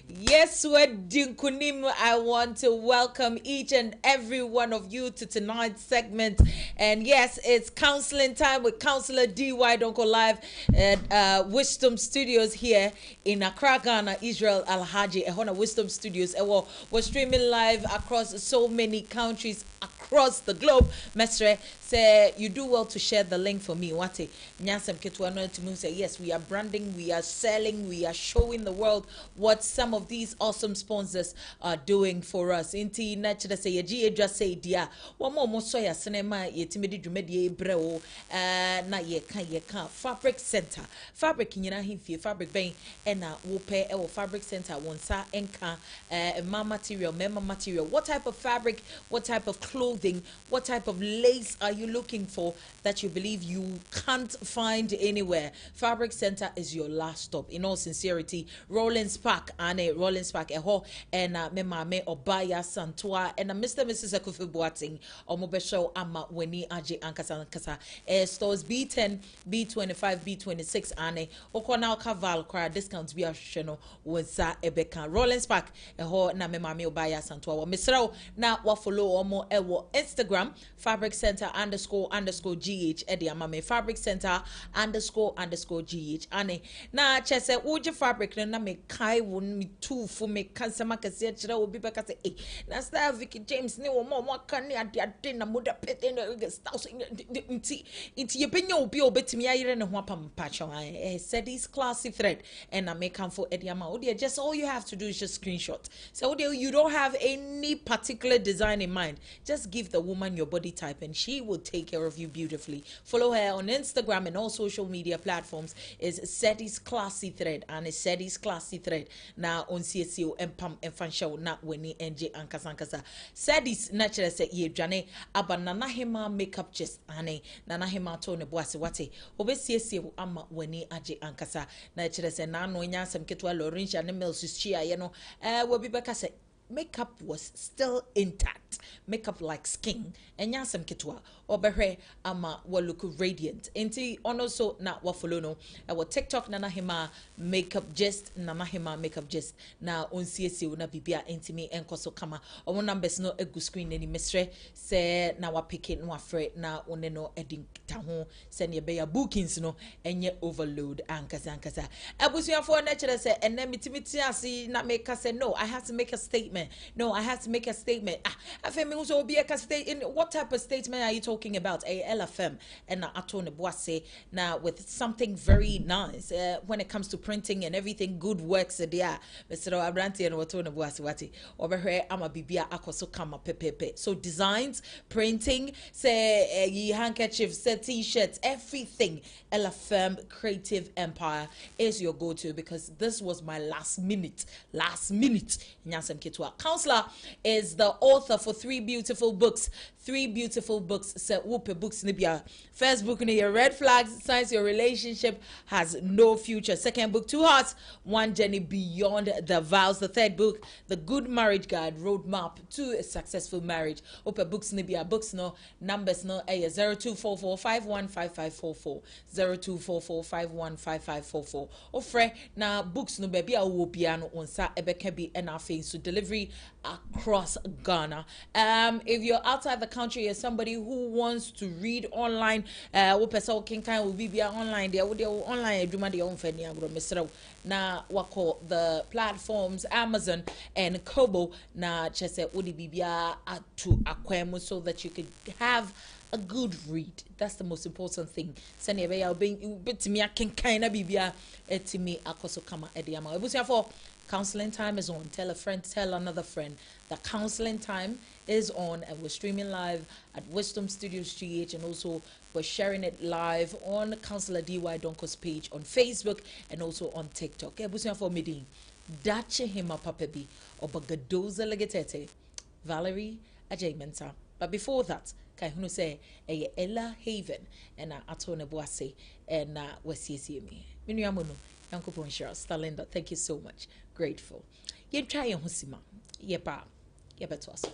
Yes, we're Dinkunim. I want to welcome each and every one of you to tonight's segment. And yes, it's counseling time with Counselor DY Donkoh live at Wisdom Studios here in Accra, Ghana, Israel Alhaji, Ehona Wisdom Studios. We're streaming live across so many countries across the globe. Mestre, say you do well to share the link for me. Wate, Nyasem Ketwana to me say, yes, we are branding, we are selling, we are showing the world what some of these awesome sponsors are doing for us. Inti natural say ye just say dia. One more soya cinema ye timidi drumedi breo na ye can fabric center. Fabric nyina himfie fabric ben ena wo pe e wo fabric center wonsa enka ma material, member material. What type of fabric, what type of clothing, what type of lace are you looking for that you believe you can't find anywhere? Fabric Center is your last stop. In all sincerity, Rollins Park and a Rollins Park eho and me mame obaya santua and Mr. Mrs. Akufi Boating omobe show ama weni aje ankasa ankasa stores B10, B25, B26 ane okona kaval kra discounts be a sheno wonsa ebeka Rollins Park eho na me mame obaya santua wa misrao na wa follow omo ewo Instagram Fabric Center __ GH Eddie Amame Fabric Center __ GH ane na chese uje fabric na me kai won me two for me kansama kase chira obi beka say eh na style Vicky James ne wo mo kan ne ade na moda pete na style nti ye benya obi obetimi ayire ne ho apam pacho said this classy thread and I make come for Eddie Amame just all you have to do is just screenshot. So you don't have any particular design in mind, just give the woman your body type and she will take care of you beautifully. Follow her on Instagram and all social media platforms is Seti's Classy Thread and it's Seti's Classy Thread. Now on CSO and Pam and Fanshow not Winnie NJ and Kasankasa. Seti's natural say ye Jane Aba Nanahima makeup just ane Nanahima tone boase wate obe CSO ama Winnie Aje Ankasa natural say Nano Yansam Ketwa Lorinja and Mills Chia yeno will be back say makeup was still intact. Makeup like skin. And yasam kitwa. Obehe ama wa look radiant. Enti onoso na wa follow no. Our TikTok nana hima makeup just nana hima makeup just na on CSC una bibia intimi enkoso kama. Omo numbers no egu screen any mesre se na wa pick it no afre na one no edin taho se ne be ya bookings no enye overload ankasa. Abusuya for natural say and then mitimiti asi na make us say no, I have to make a statement. No, I have to make a statement. I feel me also be a state in what type of statement are you talking about? A LFM and atone boise now with something very nice when it comes to printing and everything good works there. Mr. Abranti and watone boise wati over here I'm a bibia akoso kama pepepe. So designs, printing, say ye handkerchiefs, say t-shirts, everything LFM Creative Empire is your go-to because this was my last minute. Nyasem Kitwa. Counselor is the author for three beautiful books. Say whoop books nibia. First book your red flags, signs your relationship has no future. Second book, Two Hearts, One Journey Beyond the Vows. The third book, The Good Marriage Guide, Roadmap to a Successful Marriage. Open books nibia books no numbers no 0244515544 0244515544. Ofre na books no baby a wo bia no onsa ebeka bi na face to delivery across Ghana. If you're outside the country as somebody who wants to read online, wo pesa kin kan will be online there with your online adwuma de on fani agro mesrew na wako the platforms Amazon and Kobo na chese odi bibia to akwemu so that you could have a good read. That's the most important thing. Sani ebe ya being bit me akin kind of bibia etimi akoso kama ediama. Ebusia for counseling time is on. Tell a friend, tell another friend. The counseling time is on and we're streaming live at Wisdom Studios GH and also we're sharing it live on Counselor DY Donko's page on Facebook and also on TikTok. Ebusia for meeting. Dache hima papebi obagadoza legetete. Valerie Ajay But before that, Kaihunu say Ella Haven and Atone Boase and Wasiesi me. Minuamono, Uncle Bonshira, Stalinda, thank you so much. Grateful. Ye try your husima. Yepa. Yebetos.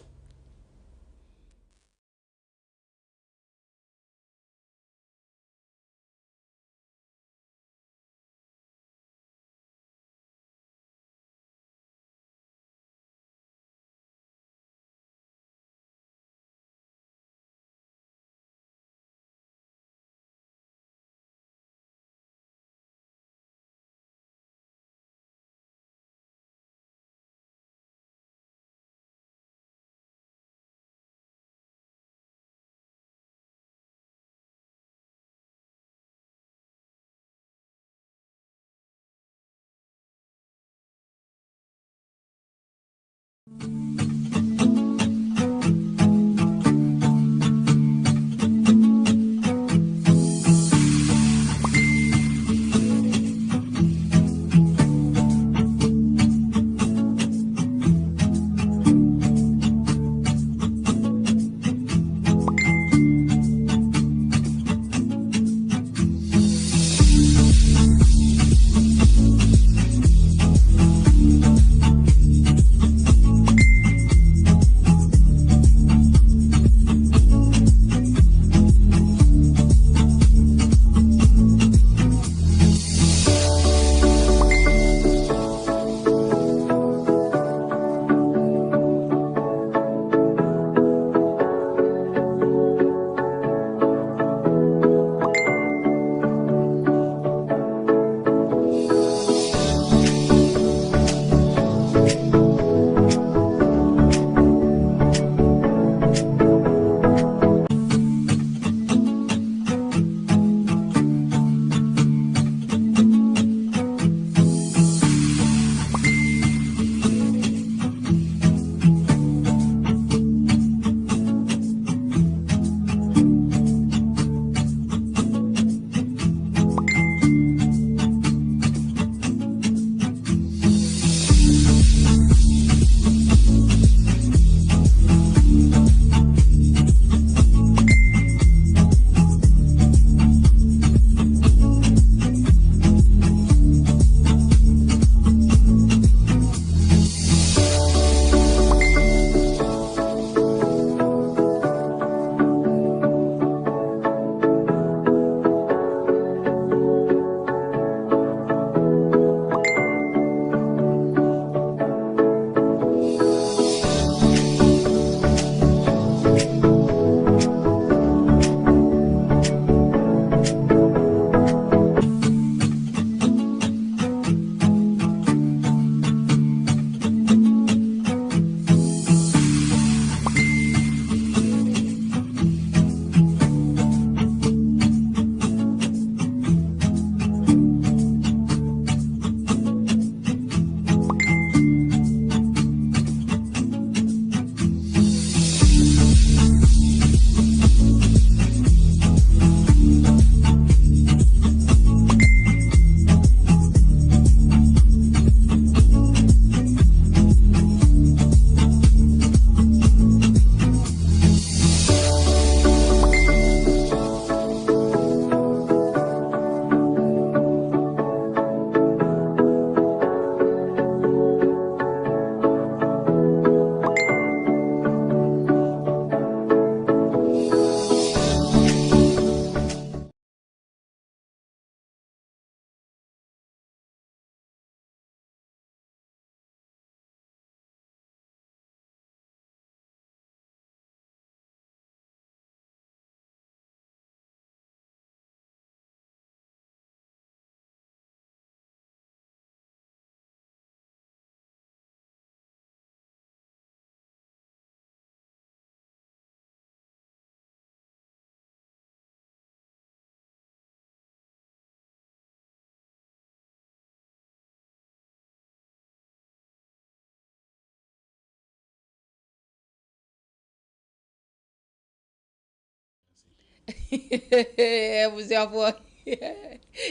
was your boy. Yeah,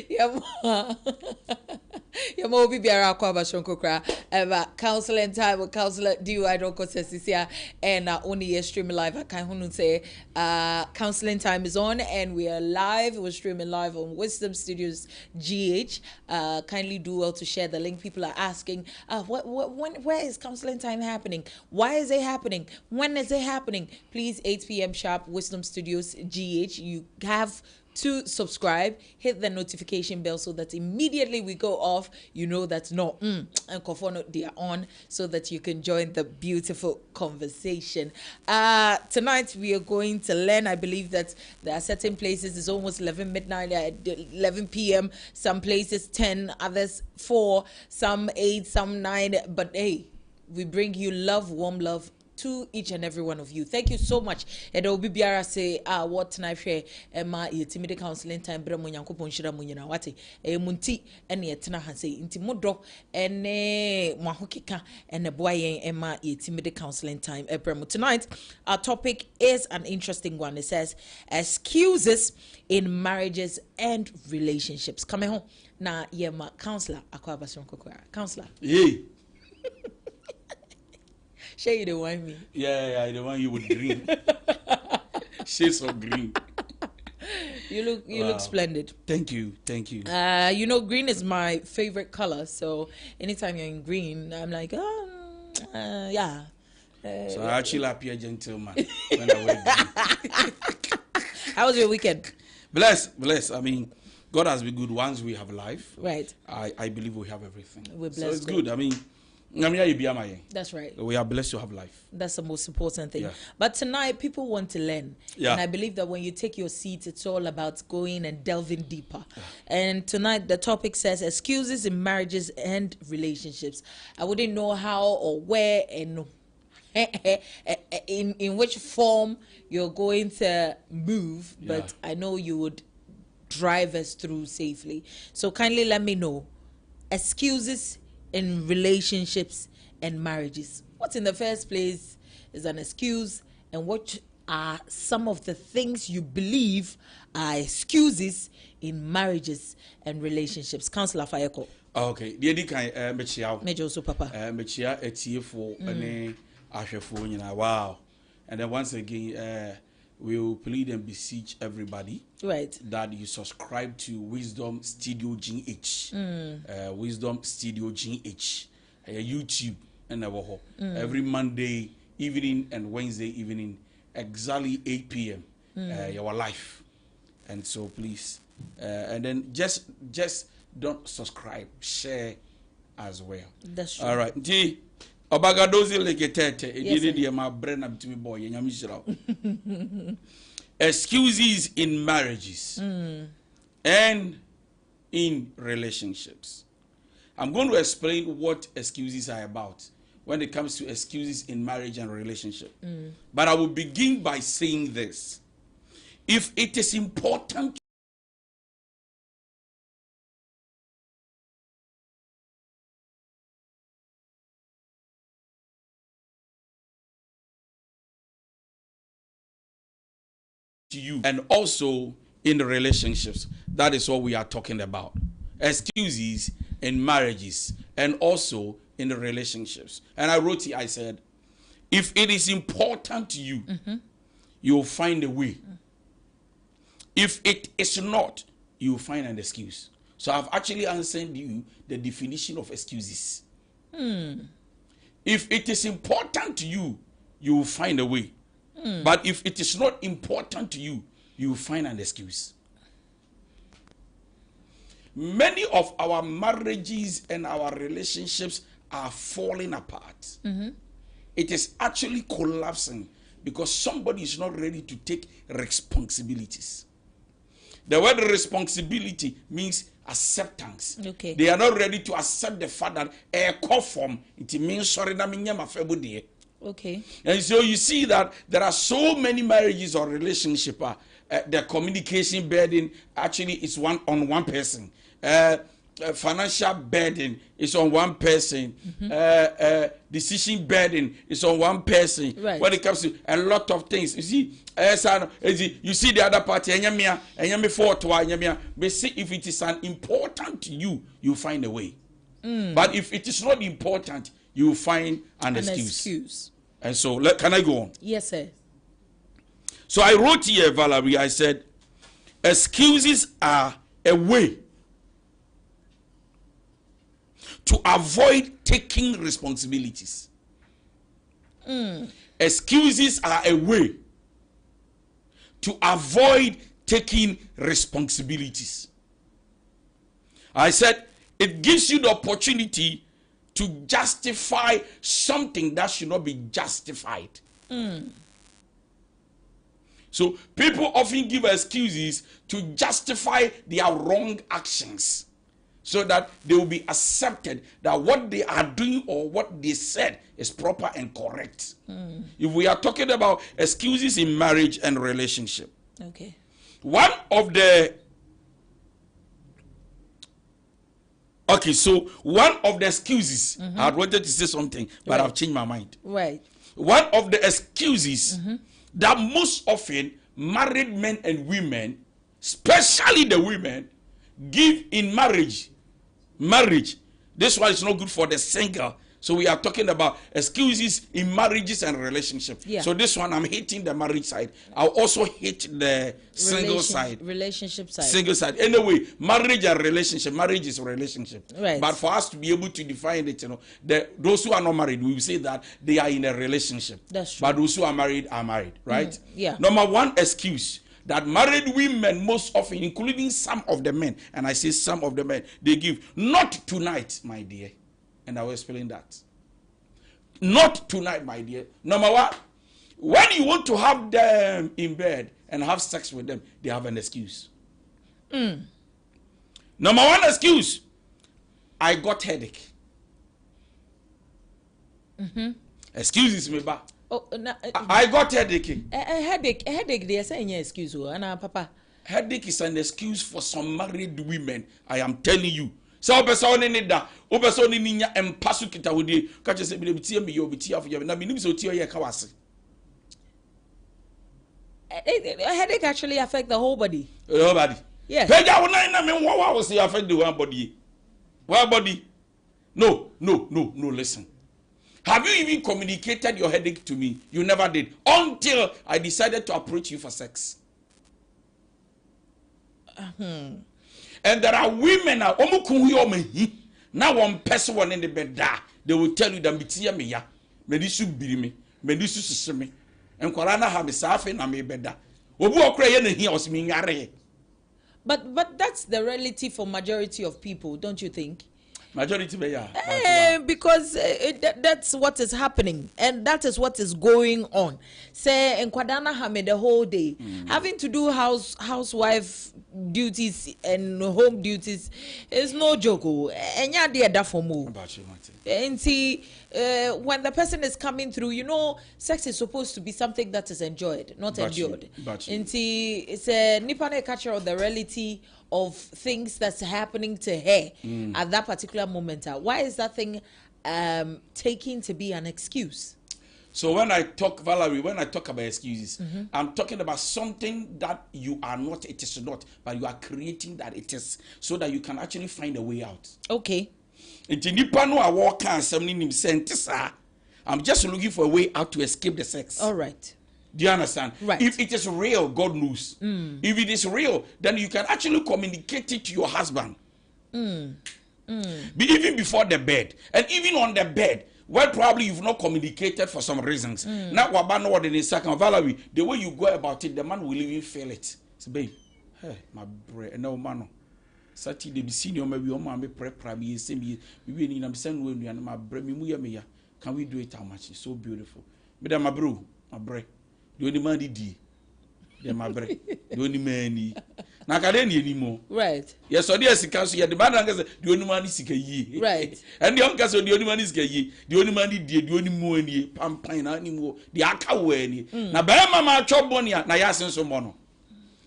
yeah, more be biara kwa ba shonko kra. Counseling time with counselor DY Donkoh Sesisia and only streaming live. I can't hunu say counseling time is on and we are live. We're streaming live on Wisdom Studios GH. Kindly do well to share the link. People are asking, where is counseling time happening? Why is it happening? When is it happening? Please, 8 p.m. sharp, Wisdom Studios GH. You have to subscribe, hit the notification bell so that immediately we go off, you know that and Kofono they are on, so that you can join the beautiful conversation. Tonight we are going to learn. I believe that there are certain places it's almost 11 midnight, 11 p.m. Some places 10, others 4, some 8, some 9. But hey, we bring you love, warm love to each and every one of you. Thank you so much. And there will be biara say what tonight share Emma timid counseling time bra mo Yankopon shira mo nyina wate munti ene yetena ha say inti modro ene mo ahokeka ene boa yen Emma timid counseling time bra mo. Tonight our topic is an interesting one. It says excuses in marriages and relationships. Come home na yema counselor akwa bason kokora counselor. Yeah. Sure, you don't want me. Yeah, I don't want you with green. Shades of green. You look splendid. Thank you. You know, green is my favorite color. So anytime you're in green, I'm like, yeah. So I actually appear gentleman when I wear green. How was your weekend? Bless. I mean, God has been good once we have life. Right. I believe we have everything. We're blessed. So it's good. I mean, that's right. We are blessed to have life. That's the most important thing. Yeah. But tonight, people want to learn. Yeah. And I believe that when you take your seat, it's all about going and delving deeper. Yeah. And tonight, the topic says excuses in marriages and relationships. I wouldn't know how or where and in which form you're going to move, but I know you would drive us through safely. So kindly let me know. Excuses in relationships and marriages. What in the first place is an excuse, and what are some of the things you believe are excuses in marriages and relationships? Counselor Fayeko. Okay. The kind mechiao. Major so papa. Mechia etiefo ene ahwefo nyina. Wow. And then once again we will plead and beseech everybody that you subscribe to Wisdom Studio GH. Wisdom Studio GH. YouTube and every Monday evening and Wednesday evening, exactly 8 p.m. Your life. And so please, and then just don't subscribe, share as well. That's true. All right. Obagadozi leketete edidi ma brain na bitimi boy nyamishira. Excuses in marriages and in relationships. I'm going to explain what excuses are about when it comes to excuses in marriage and relationship. But I will begin by saying this. If it is important to you and also in the relationships, that is what we are talking about. Excuses in marriages and also in the relationships. And I wrote it, I said, if it is important to you, you'll find a way. If it is not, you'll find an excuse. So I've actually answered you the definition of excuses. If it is important to you, you'll find a way. But if it is not important to you, you find an excuse. Many of our marriages and our relationships are falling apart. It is actually collapsing because somebody is not ready to take responsibilities. The word responsibility means acceptance. Okay. They are not ready to accept the fact that a conform, it means sorry na minyama febudi. Okay. And so you see that there are so many marriages or relationships. The communication burden actually is one person. financial burden is on one person. Decision burden is on one person. Right. When it comes to a lot of things, you see, you see the other party. But see, if it is important to you, you find a way. But if it is not important, you find an excuse. And so, can I go on? Yes, sir. So I wrote here, Valerie. I said, excuses are a way to avoid taking responsibilities. Excuses are a way to avoid taking responsibilities. I said it gives you the opportunity to justify something that should not be justified. So people often give excuses to justify their wrong actions, so that they will be accepted that what they are doing or what they said is proper and correct. If we are talking about excuses in marriage and relationship, okay, one of the excuses, I wanted to say something, but I've changed my mind. Right. One of the excuses that most often married men and women, especially the women, give in marriage. This one is not good for the single. So we are talking about excuses in marriages and relationships. Yeah. So this one, I'm hitting the marriage side. I'll also hit the single side. Relationship side. Single side. Anyway, marriage and relationship. Marriage is a relationship. Right. But for us to be able to define it, those who are not married, we will say that they are in a relationship. That's true. But those who are married, right? Yeah. Number one excuse that married women most often, including some of the men, and I say some of the men, they give, not tonight, my dear. And I will explain that. Not tonight, my dear. Number one, when you want to have them in bed and have sex with them, they have an excuse. Number one excuse, I got headache. Excuses me back. I got headache. Headache, they are saying excuse, Papa. Headache is an excuse for some married women. I am telling you. So person ni da o person ni nya empasu kita wodi ka che se bi tie me yo bi tie afọ na me nim so tie ye ka wase. Headache actually affect the whole body. The whole body. Yes. Peja wona na me wa will say affect the whole body. Whole body. No, listen. Have you even communicated your headache to me? You never did, until I decided to approach you for sex. And there are women now, now one person one in the bed, they will tell you that mitia me ya, medisu birimi, medisu sisimi, and Korana have a safi na me beda. Obu okre ye here was me ngare. But that's the reality for majority of people, don't you think? Majority be ya. Because that's what is happening, and that is what is going on. Say in Kwadana Hame the whole day, having to do housewife duties and home duties is no joke. And yeah, they are that for more. And see, when the person is coming through, sex is supposed to be something that is enjoyed, not endured. And see, it's a Nippone culture of the reality of things that's happening to her at that particular moment. Why is that thing taken to be an excuse? So when I talk, Valerie, when I talk about excuses, I'm talking about something that you are not, it is not, but you are creating that it is, so that you can actually find a way out. Okay. I'm just looking for a way out to escape the sex. All right. Do you understand? Right. If it is real, God knows. If it is real, then you can actually communicate it to your husband. Even before the bed. And even on the bed, well, probably you've not communicated for some reasons. Now, Valerie, the way you go about it, the man will even feel it. So, babe, hey, my bread, no man. Saturday, the senior, maybe your mom, probably send me, we I'm sending you and my bread, me. Can we do it how much? It's so beautiful. But my bro, my bread. The only man did the my bread. The only man. Now, I don't anymore. Right. Yes, so there's a council. The man the only man is ye. Right. And the uncle the only man is ye. The only man did the only more any pampine anymore. The aka way. Now, by mama chop money, na yasin so mono.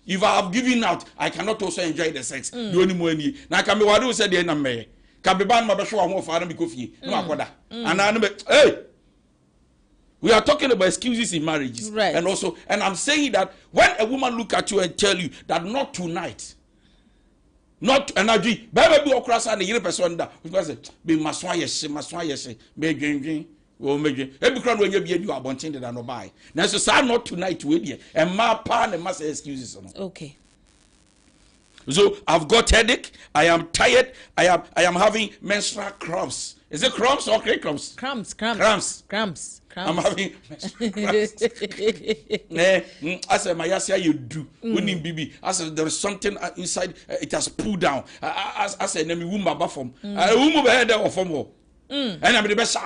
if I have given out, I cannot also enjoy the sex. The only money. Now can be what you said the end me. Can be ban my besho more for me coffee. No akoda. And I know hey. We are talking about excuses in marriages. Right. And I'm saying that when a woman look at you and tell you that not tonight. Not energy. Baby be across and the year person that because be maswa yes, be drinking. Oh, maybe every crown when you be you are wanting that no buy. Now so say not tonight with you. And my pan and must excuses. Okay. So I've got headache. I am tired. I am having menstrual cramps. Is it cramps or cramps? Cramps. I'm having cramps. I said, my yasia you do. Winning baby. I said there is something inside. It has pulled down. I said, let me womb my bathroom. I womb my head or for more. And I'm the best.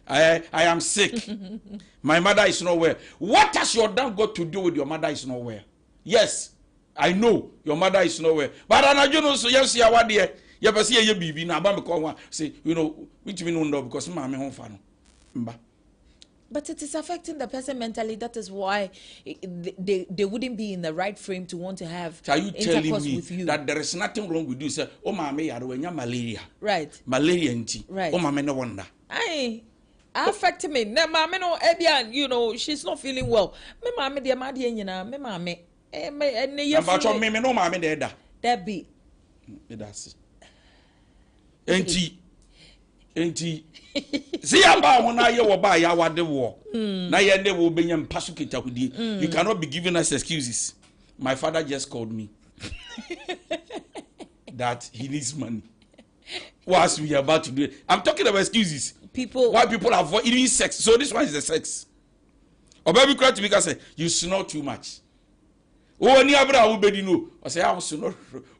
I am sick. My mother is nowhere. What has your dad got to do with your mother is nowhere? Yes, I know your mother is nowhere. But I know so yes, you are there. You ever see a baby now? Say, you know, which we don't know because mommy home fan. But it is affecting the person mentally. That is why they wouldn't be in the right frame to want to have intercourse with you. That there is nothing wrong with you? Say, oh, mommy, I don't have malaria. Right. Malaria and right. Oh, mommy, no wonder. Affect me. Na mommy no Ebian, you know, she's not feeling well. Me mommy dear madi nyina, me mommy. But your me no mommy there. That be. That's it. Enti see amba wona ye wo ba ya wade wo na ye ne wo benyam pasu kita hudi. You cannot be giving us excuses. My father just called me that he needs money whilst we are about to do it. I'm talking about excuses. Why people avoid eating sex. So this one is the sex. Or baby cry to me say you snore too much. Oh ni abra wo bedi no. I say I snore.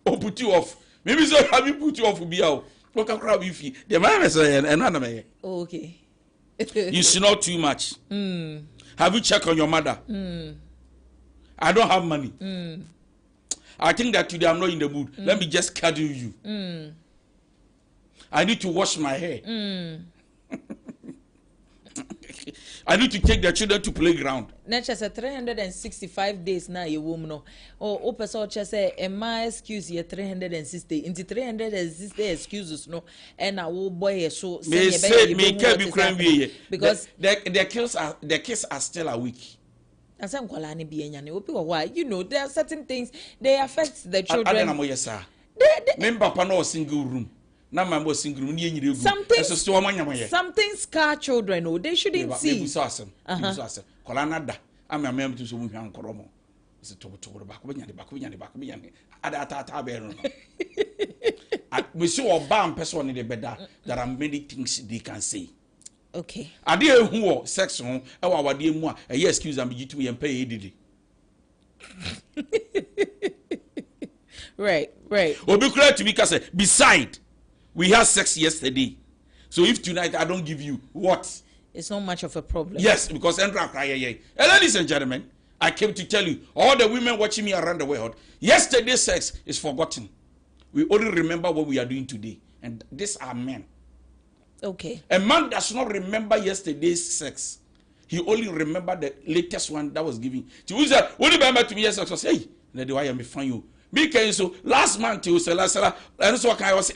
Oh put you off. Maybe so have you put you off be out. Look at crowd if the man say and okay. You snore too much. Have you checked on your mother? I don't have money. I think that today I'm not in the mood. Let me just cuddle you. I need to wash my hair. I need to take the children to playground. Nature say 365 days now you woman no. Oh person just say my excuse you 360 into 360 excuses no and I will boy so because the kids are still awake. And some kwalani bi enya ne obi why you know there are certain things they affect the children. I don't know member pa no single room. Something scar children, oh, they shouldn't see. There are many things they can say. Okay. I did who sex on our dear moi, a yes, excuse me to me and pay did Right. Or be clear to me, beside. We had sex yesterday. So if tonight I don't give you what? It's not much of a problem. Yes, because Andra cry. Ladies and gentlemen, I came to tell you, all the women watching me around the world, yesterday's sex is forgotten. We only remember what we are doing today. And these are men. Okay. A man does not remember yesterday's sex. He only remember the latest one that was given. So who said, when you remember to me yesterday, I say, hey, then why am I fine you? Me came so last month you said, and so I was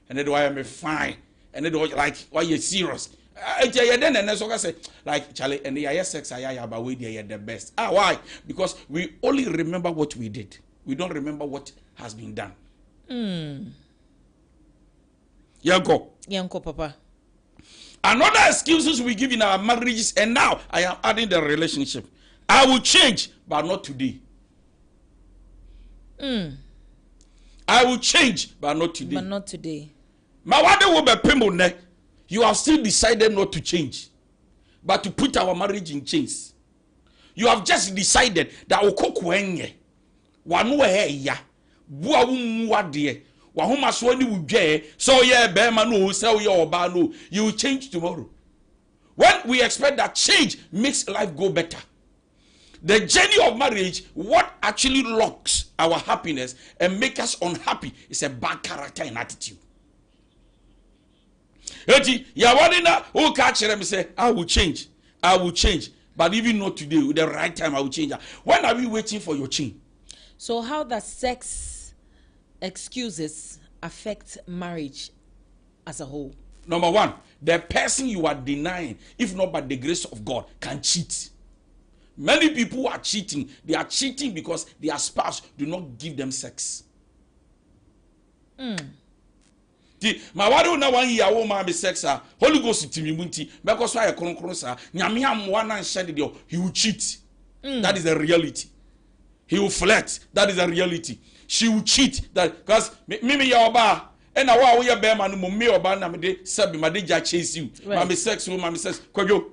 and then why am I fine? And then like why you serious? Then and so I say like Charlie and the sex I but we they are the best. Why? Because we only remember what we did. We don't remember what has been done. Yanko Papa. Another excuses we give in our marriages, and now I am adding the relationship. I will change, but not today. I will change, but not today. But not today. You have still decided not to change, but to put our marriage in chains. You have just decided that okokwenye wanu ya bua wumwade wahoma so ni wudwe so ye be ma no so ye oba no you will change tomorrow. When we expect that change makes life go better. The journey of marriage, what actually locks our happiness and make us unhappy is a bad character and attitude. Eti ya wadina who catch them say I will change. But even not today, with the right time, I will change her. When are we waiting for your change? So how does sex excuses affect marriage as a whole? Number one, the person you are denying, if not by the grace of God, can cheat. Many people are cheating. They are cheating because their spouse do not give them sex. My wife na 1 year old man sex Holy Ghost to me munti because why kron sa nyame amwa na nhye de he will cheat. That is the reality. He will flirt. That is the reality. She will cheat. That because me ya oba and wa we be man no me oba na me de sabi ma de ja chase you. Mama sex wo mama sex kwajo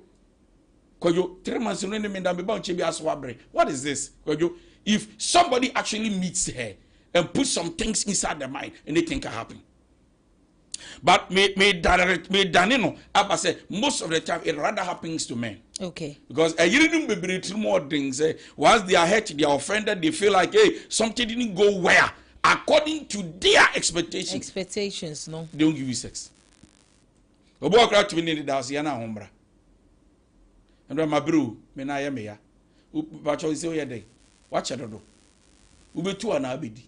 3 months no me da me ba nche bi aso abre. What is this? Kwajo, if somebody actually meets her and puts some things inside their mind, anything can happen. But Danino, Abba said, most of the time it rather happens to men. Okay. Because a year didn't more things. Once they are hurt, they are offended, they feel like, hey, something didn't go where according to their expectations. Expectations, no. They don't give you sex. Obo akra to me in the house, yana hombra. And my bro, me na ya me ya. But you say oya day. Watch it do. Ube tu ana abedi.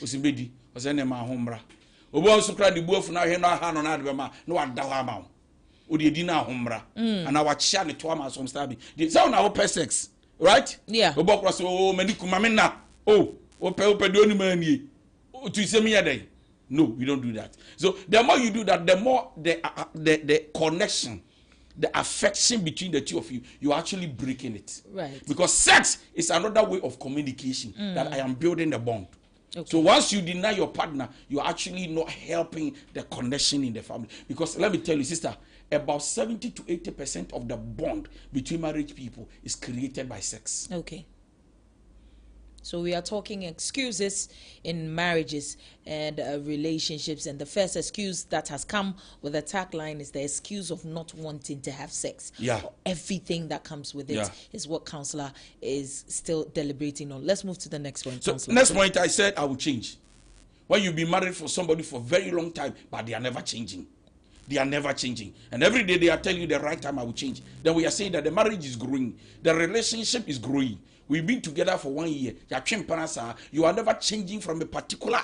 Osibedi osene ma hombra obo oso kra de buafu na hwe no ha no na de ma no wada ho ama o de di na hombra ana wa chia ne to ama some star bi de say na wo sex, right? Yeah. Obo kra so o mani kuma me na o pe de oni mani o tu se me yedai. No, we don't do that. So the more you do that, the more the connection, the affection between the two of you, you're actually breaking it. Right. Because sex is another way of communication that I am building the bond. Okay. So once you deny your partner, you're actually not helping the connection in the family. Because let me tell you, sister, about 70 to 80% of the bond between married people is created by sex. Okay. So we are talking excuses in marriages and relationships, and the first excuse that has come with the tagline is the excuse of not wanting to have sex. Yeah. Everything that comes with it is what counselor is still deliberating on. Let's move to the next point. So counselor. Next point, I said I will change. When you've been married for somebody for a very long time, but they are never changing. They are never changing. And every day they are telling you the right time I will change. Then we are saying that the marriage is growing. The relationship is growing. We've been together for 1 year. You are never changing from a particular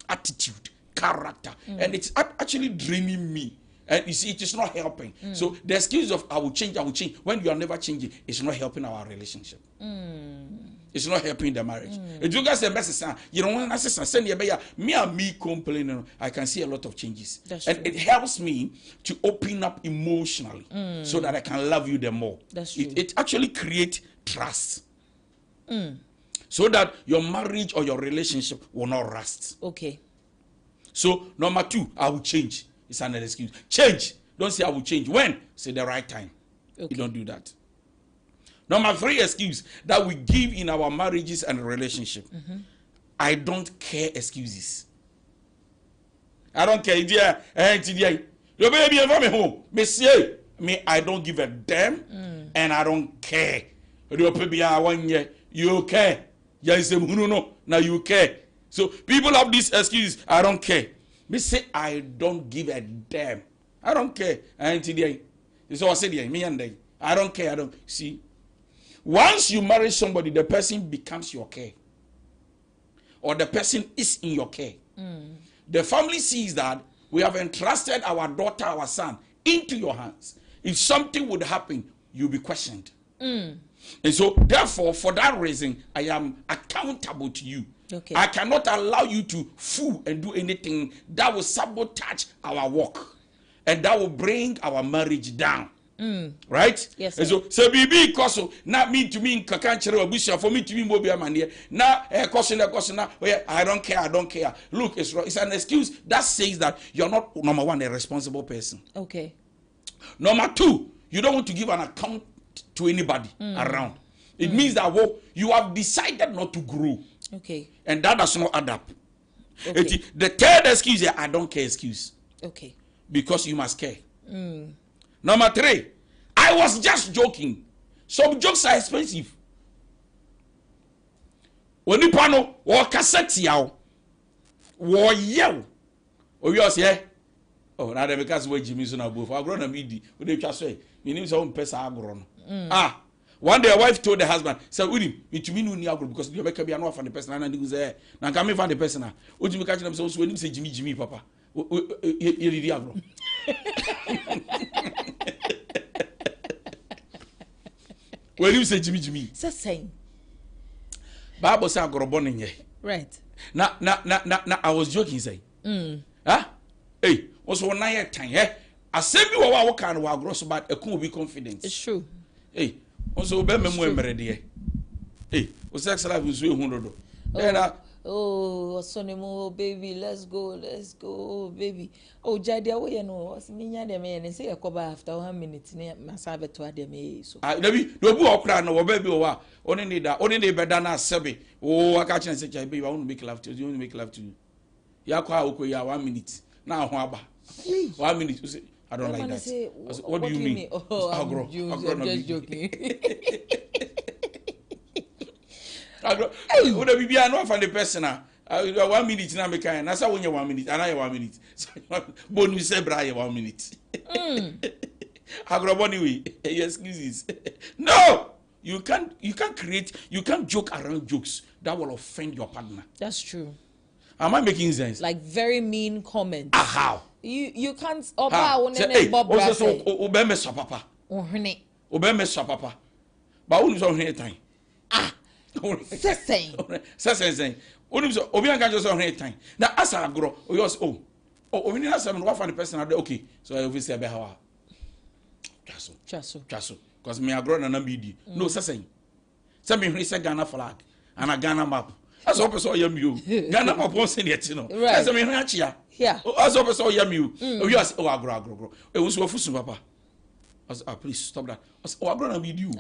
attitude, character. And it's actually draining me. And you see, it is not helping. So the excuse of I will change, when you are never changing, it's not helping our relationship. It's not helping the marriage. If you guys say, you don't want to send me complaining, I can see a lot of changes. That's and true. it helps me to open up emotionally so that I can love you the more. That's true. It actually creates trust. So that your marriage or your relationship will not rust. Okay. So number 2, I will change. It's another excuse. Change. Don't say I will change. When? Say the right time. Okay. You don't do that. Number 3 excuse that we give in our marriages and relationship. I don't care excuses. I don't care. Your baby and me home. Me, I don't give a damn and I don't care. You care. Yes, no, now you care. So people have this excuse, I don't care. Me say I don't give a damn. I don't care. I ain't today. So I said me and they. I don't care. I don't see. Once you marry somebody, the person becomes your care. Or the person is in your care. The family sees that we have entrusted our daughter, our son into your hands. If something would happen, you'll be questioned. And so, therefore, for that reason, I am accountable to you. Okay. I cannot allow you to fool and do anything that will sabotage our work and that will bring our marriage down. Right? Yes. And so bibi koso not mean to me kakanchire obusia for me to be mobile man here. Now koso na I don't care. Look, it's an excuse that says that you're not, number 1, a responsible person. Okay. Number 2, you don't want to give an account to anybody around. It means that you have decided not to grow. Okay. And that does not add up. Okay. The third excuse is I don't care excuse. Okay. Because you must care. Number 3, I was just joking. Some jokes are expensive. When you pano or cassette yaw or yell or yours, yeah, Oh, now because we Jimmy so na both. Agro na midi. We dey twa so e. Me nim so pesa agro no. One day a wife told the husband, say Udim, it me no ni agro because you make be an offer the person and you say, na come find the person na. Udim catch them so when him say Jimmy papa. You did agro. When you say Jimmy. Say saying. Bible say agro born in ye. Right. Na I was joking say. Hey, also one night time, asɛm bi wɔ hɔ a woka no wɔ agorɔ so but ɛko obi confidence. It's true. Hey, also be me mu emere de. Hey, o sex life nso ehun dodo. Oh, sonemo baby, let's go, baby. Oh, Jadia, we know. Minya de me and say a cover after 1 minute. Masabe to ademe so. Debi, do bu okra no baby o wa. Only need better na sebe. Oh, I catch and say, baby, I want to make love to you. You want to make love to you. Ya kwa oko ya 1 minute. Now ho aba. 1 minute you say I don't like that. Say, what do you mean? Oh, I'm just joking. Agro. Hey, would be no find the person 1 minute na make kind. Na say when you 1 minute, and I 1 minute. Bonu say bra 1 minute. Agro boni we. Excuses. No! You can't joke around jokes that will offend your partner. That's true. Am I making sense? Like very mean comments. How? You can't Bob also obey so papa. Obey so papa. But who so here time? Say. Only so obi an just on here time. Now as I grow, we we need some one find the person okay. So I will say be how. Chaso. Because me agro na be no say. Say me say Ghana flag and a Ghana map. As opposed to you, Ghana map won't send it, you know. As I mean, yeah. As opposed to you, you are agro. It was Wafusu papa. Please stop that. Oh, I'm gonna be you.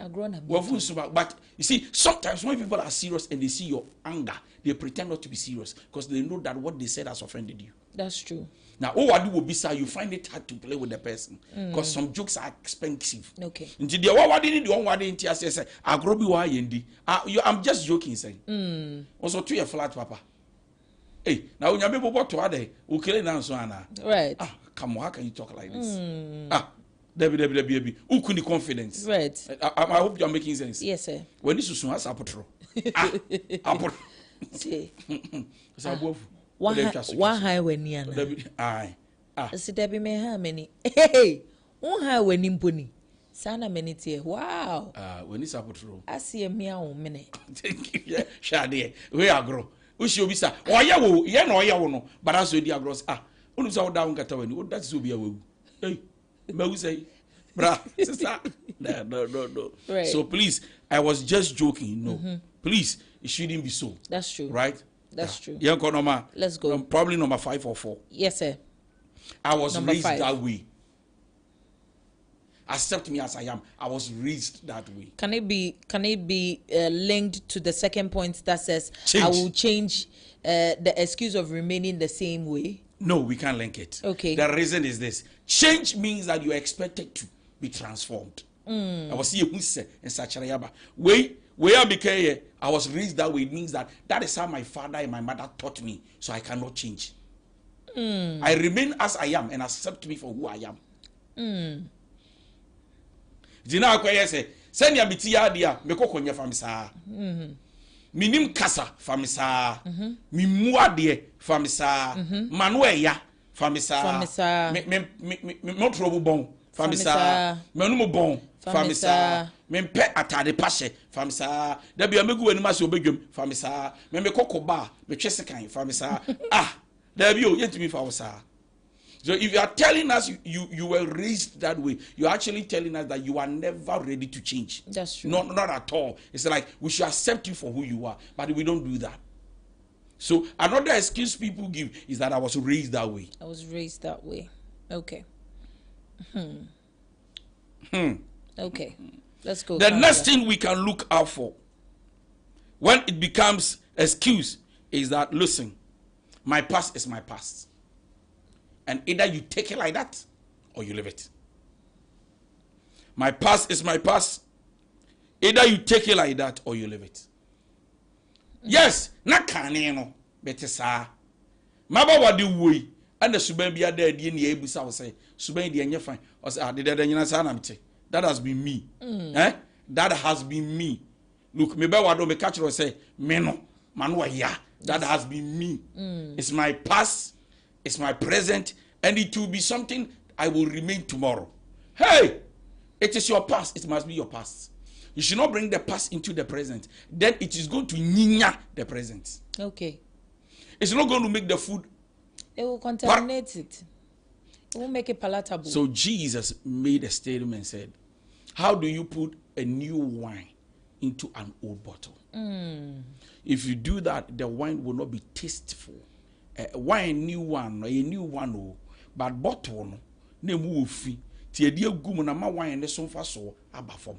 But you see, sometimes when people are serious and they see your anger, they pretend not to be serious because they know that what they said has offended you. That's true. Now, I do will be you find it hard to play with the person because some jokes are expensive. Okay. I'm just joking, saying. Also, to your flat, papa. Hey, now when you're able to add, okay, now so right. Come on, how can you talk like this? Debbie, who couldn't confidence? Right. I hope you're making sense. Yes, sir. When this is as apotro. See. One high when you are. See, Debbie may have many. Hey, one high when impony. Sana many tear. Wow. When it's apotro. I see a meow minute. Thank you. Yeah, Shadi. We are grow. We should be sa. Oh, yeah, no, but as we are gross. Only so down Cataway. That's to be a woo. Hey. Say, bruh, sister. No. Right. So please, I was just joking. No, please, it shouldn't be so. That's true. Right? That's true. Let's go. Probably number 5 or 4. Yes, sir. I was number raised 5. that way. Accept me as I am. I was raised that way. Can it be linked to the second point that says change. I will change the excuse of remaining the same way? No, we can't link it. Okay. The reason is this. Change means that you are expected to be transformed. I was here in Sacharayaba. Where I became, I was raised that way. It means that is how my father and my mother taught me. So I cannot change. I remain as I am and accept me for who I am. Jina akweye say, send ya biti ya dia, me kokonya famisa. Minim kasa famisa. Mi muade famisa. Manuel ya famisa. Me trouble bon famisa. Me no bon famisa. Me pe atade pashe famisa. Da bia megu anima se obedwam famisa. Me kokoba me twesekan famisa. Da bia o yetimi famisa. So if you are telling us you were raised that way, you're actually telling us that you are never ready to change. That's true. Not at all. It's like we should accept you for who you are, but we don't do that. So another excuse people give is that I was raised that way. I was raised that way. Okay. Okay. Let's go. The next thing we can look out for when it becomes excuse is that, listen, my past is my past. And either you take it like that or you leave it. My past is my past. Either you take it like that or you leave it. Yes, na kane no betesa. Maba wadi we and the suban be there the any ebusa will say suban the any fine or say did that has been me. That has been me. Look, me be wado me catch or say me no manwa ya. That has been me. It's my past, it's my present, and it will be something I will remain tomorrow. Hey, it is your past, it must be your past. You should not bring the past into the present. Then it is going to ninya the present. Okay. It's not going to make the food. It will contaminate it. It will make it palatable. So Jesus made a statement and said, how do you put a new wine into an old bottle? If you do that, the wine will not be tasteful. Wine, new one, a new one, but bottle, no, ne mufi. Ti edi egum na ma wine ne so mfa so abafom.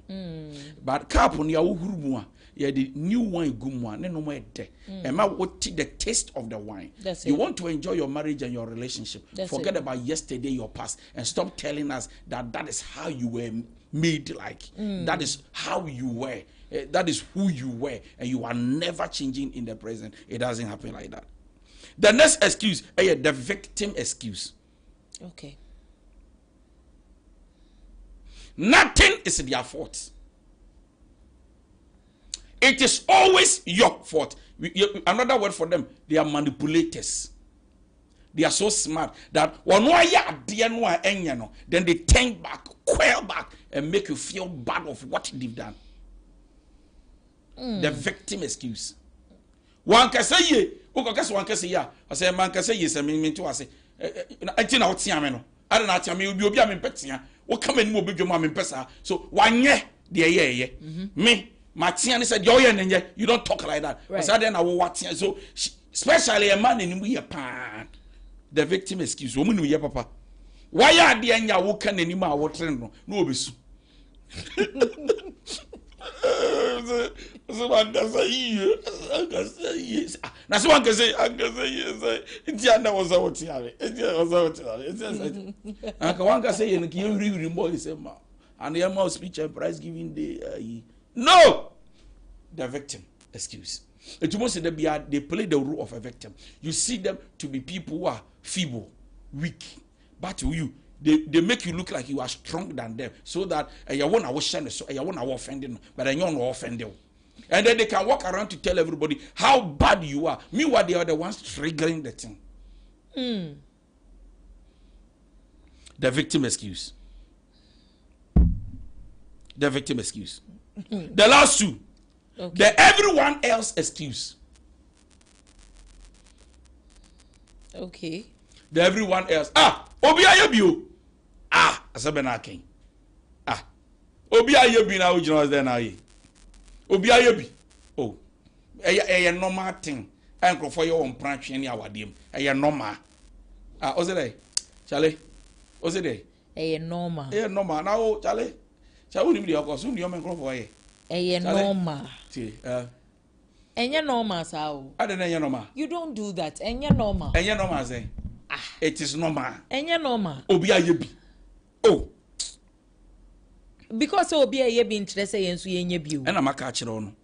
But cup on ya wohuru ya the new wine gum ne no mo ede. E ma what the taste of the wine. You want to enjoy your marriage and your relationship. Forget about yesterday, your past, and stop telling us that is how you were made like. That is how you were. That is who you were, and you are never changing in the present. It doesn't happen like that. The next excuse, the victim excuse. Okay. Nothing is their fault. It is always your fault. Another word for them, they are manipulators. They are so smart that then they turn back, quail back, and make you feel bad of what they've done. The victim excuse. One can say ye, one can say ya. I say man can say yes. I mean to say. I think out siameno. I don't know. Tell me you be a petia. What come in more big mom in pesa. So one ye, dear ye. Me, my tian said yo ye you don't talk like that. Right. So then I will watch. So especially a man in we a pan. The victim excuse. Woman we papa. Why are the anya who can anymore water no besu. So one can say yes. Now so one can say yes. Indiana was out here. Indiana was out here. It's just and one can say you really remember say ma. And the amount speech and prize giving day. No, the victim excuse. It must say they play the role of a victim. You see them to be people who are feeble, weak, but to you. They make you look like you are stronger than them, so that you want to offend, so you want to offend, but you don't offend them. And then they can walk around to tell everybody how bad you are. Meanwhile, they are the ones triggering the thing. The victim excuse. The victim excuse. The last two. Okay. The everyone else excuse. Okay. The everyone else. Obi ayebio. Asabena king. Obi ayebi na ujino was there na ye. Obi ayebi. Oh. A normal thing. Uncle for your own branch any awadim. A normal. Ozede. Charlie. Ozede. A normal. A normal. Now, Charlie. Shall we be your cousin? Your man for ye. A normal. See, and your normal, sao. I don't know your normal. You don't do that. And your normal. And your normal say. It is normal. And your normal. Obi ayebi. Oh. Because Obi ayebi interested in suye nyebi. And I'm a catcher on.